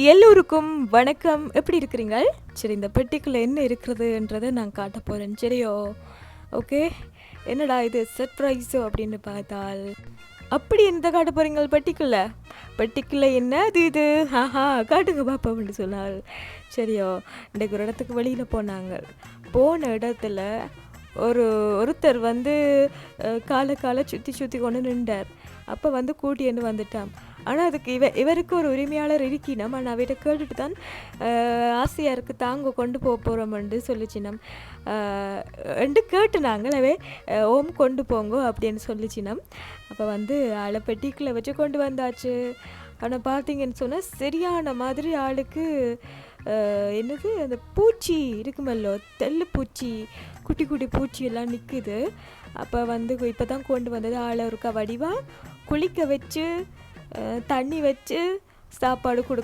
எல்லோருக்கும் வணக்கம். எப்படி இருக்கிறீங்க? சரி, இந்த பெட்டிக்குள்ள என்ன இருக்கிறதுன்றதை நான் காட்ட போறேன். சரியோ? ஓகே. என்னடா இது சர்ப்ரைஸோ அப்படின்னு பார்த்தால், அப்படி எந்த காட்ட போறீங்க பெட்டிக்குள்ள? பெட்டிக்குள்ள என்ன அது இது? ஆஹா, காட்டுங்க பாப்பா அப்படின்னு சொன்னால், சரியோ? இன்றைக்கு ஒரு இடத்துக்கு வெளியில் போனாங்க. போன இடத்துல ஒருத்தர் வந்து காலை சுற்றி சுற்றி கொண்டு நின்றார். அப்போ வந்து கூட்டின்னு வந்துட்டான். ஆனால் அதுக்கு இவருக்கு ஒரு உரிமையாளர் இருக்கினோம். ஆனால் அவர்கிட்ட கேட்டுட்டு தான் ஆசையாக இருக்குது தாங்க கொண்டு போக போகிறோம்னு சொல்லிச்சினம். ரெண்டு கேட்டு நாங்களவே ஓம் கொண்டு போங்கோ அப்படின்னு சொல்லிச்சினம். அப்போ வந்து ஆளை பெட்டிக்குள்ளே வச்சு கொண்டு வந்தாச்சு. ஆனால் பார்த்தீங்கன்னு சொன்னால் சரியான மாதிரி ஆளுக்கு என்னது அந்த பூச்சி இருக்குமல்லோ, தெள்ளு பூச்சி, குட்டி குட்டி பூச்சி எல்லாம் நிற்குது. அப்போ வந்து இப்போ தான் கொண்டு வந்தது. ஆளை ஒருக்கா வடிவாக குளிக்க வச்சு தண்ணி வச்சு சாப்பாடு